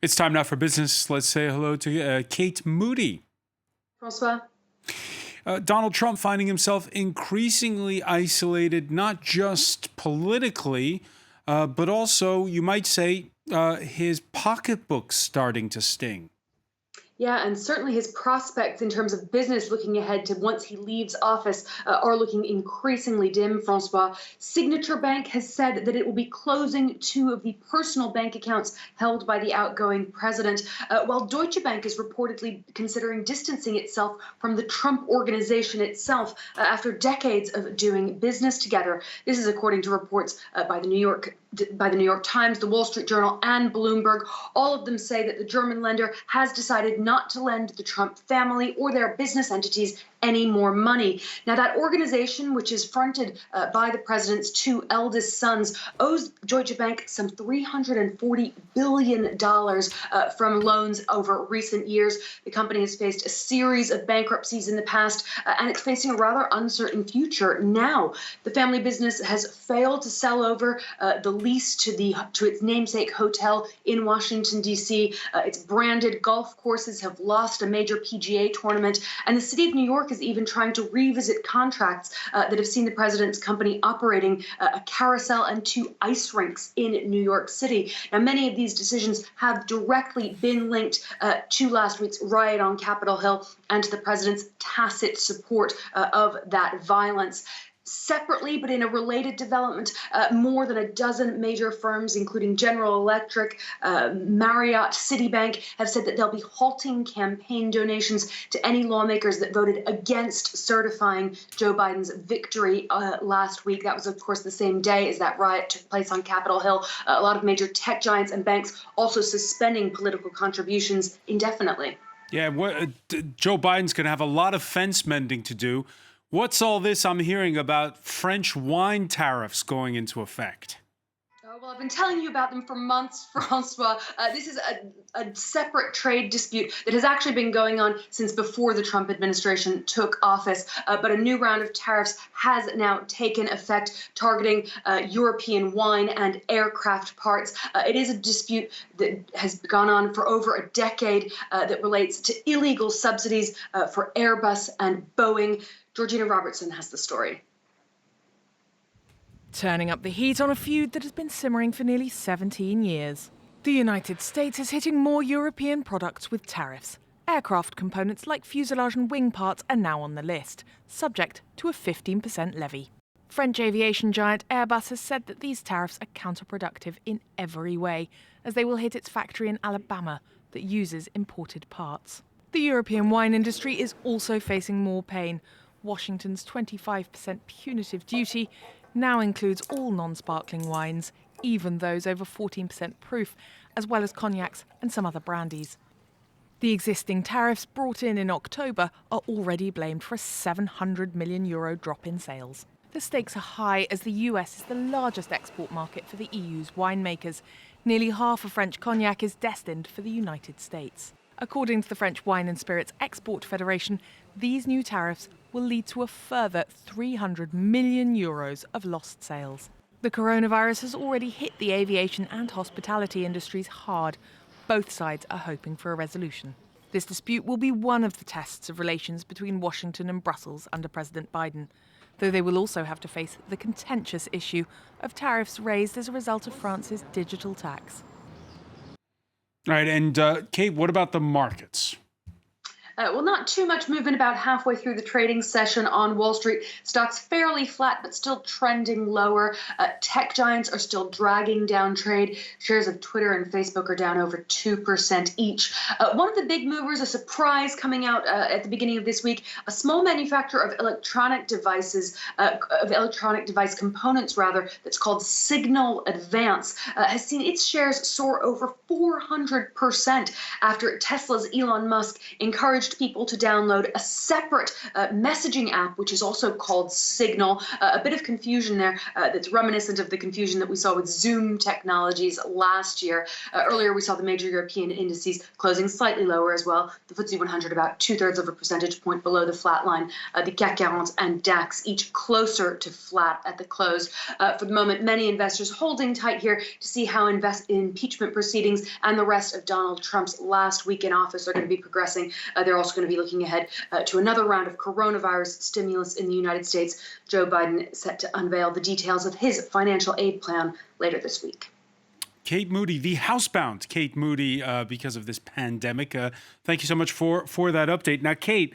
It's time now for business. Let's say hello to Kate Moody. Francois? Donald Trump finding himself increasingly isolated, not just politically, but also, you might say, his pocketbook's starting to sting. Yeah, and certainly his prospects in terms of business looking ahead to once he leaves office are looking increasingly dim, Francois. Signature Bank has said that it will be closing two of the personal bank accounts held by the outgoing president, while Deutsche Bank is reportedly considering distancing itself from the Trump organization itself after decades of doing business together. This is according to reports by the New York Times, the Wall Street Journal, and Bloomberg. All of them say that the German lender has decided not to lend the Trump family or their business entities any more money. Now, that organization, which is fronted by the president's two eldest sons, owes Deutsche Bank some $340 billion from loans over recent years. The company has faced a series of bankruptcies in the past, and it's facing a rather uncertain future now. The family business has failed to sell over the lease to its namesake hotel in Washington, D.C. Its branded golf courses have lost a major PGA tournament, and the city of New York is even trying to revisit contracts that have seen the president's company operating a carousel and two ice rinks in New York City. Now, many of these decisions have directly been linked to last week's riot on Capitol Hill and to the president's tacit support of that violence. Separately, but in a related development, more than a dozen major firms, including General Electric, Marriott, Citibank, have said that they'll be halting campaign donations to any lawmakers that voted against certifying Joe Biden's victory last week. That was, of course, the same day as that riot took place on Capitol Hill. A lot of major tech giants and banks also suspending political contributions indefinitely. Yeah, Joe Biden's going to have a lot of fence mending to do. What's all this I'm hearing about French wine tariffs going into effect? Well, I've been telling you about them for months, Francois. This is a separate trade dispute that has actually been going on since before the Trump administration took office. But a new round of tariffs has now taken effect, targeting European wine and aircraft parts. It is a dispute that has gone on for over a decade that relates to illegal subsidies for Airbus and Boeing. Georgina Robertson has the story. Turning up the heat on a feud that has been simmering for nearly 17 years. The United States is hitting more European products with tariffs. Aircraft components like fuselage and wing parts are now on the list, subject to a 15% levy. French aviation giant Airbus has said that these tariffs are counterproductive in every way, as they will hit its factory in Alabama that uses imported parts. The European wine industry is also facing more pain. Washington's 25% punitive duty now includes all non-sparkling wines, even those over 14% proof, as well as cognacs and some other brandies. The existing tariffs brought in October are already blamed for a €700 million drop in sales. The stakes are high as the US is the largest export market for the EU's winemakers. Nearly half of French cognac is destined for the United States. According to the French Wine and Spirits Export Federation, these new tariffs will lead to a further €300 million of lost sales. The coronavirus has already hit the aviation and hospitality industries hard. Both sides are hoping for a resolution. This dispute will be one of the tests of relations between Washington and Brussels under President Biden, though they will also have to face the contentious issue of tariffs raised as a result of France's digital tax. All right, and Kate, what about the markets? Well, not too much movement about halfway through the trading session on Wall Street. Stocks fairly flat, but still trending lower. Tech giants are still dragging down trade. Shares of Twitter and Facebook are down over 2% each. One of the big movers, a surprise coming out at the beginning of this week, a small manufacturer of electronic device components, that's called Signal Advance, has seen its shares soar over 400% after Tesla's Elon Musk encouraged encouraged people to download a separate messaging app, which is also called Signal. A bit of confusion there that's reminiscent of the confusion that we saw with Zoom technologies last year. Earlier, we saw the major European indices closing slightly lower as well. The FTSE 100 about 2/3 of a percentage point below the flat line. The CAC 40 and DAX each closer to flat at the close. For the moment, many investors holding tight here to see how impeachment proceedings and the rest of Donald Trump's last week in office are going to be progressing. They're also going to be looking ahead to another round of coronavirus stimulus in the United States. Joe Biden set to unveil the details of his financial aid plan later this week. Kate Moody, the housebound Kate Moody, because of this pandemic. Thank you so much for that update. Now, Kate,